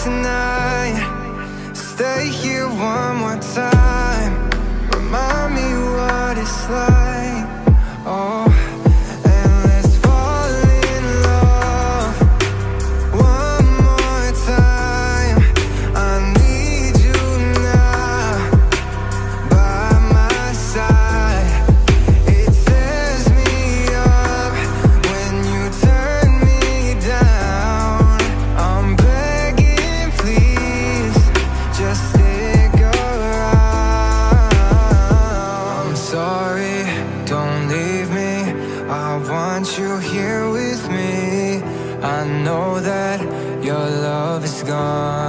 tonight. Stay here one more time. Remind me what it's like. Oh, and let's fall in love one more time. I need you now by my side. It tears me up when you turn me down. I'm begging, please, just stick around. I'm sorry, don't leave me. I want you here with me. I know that your love is gone.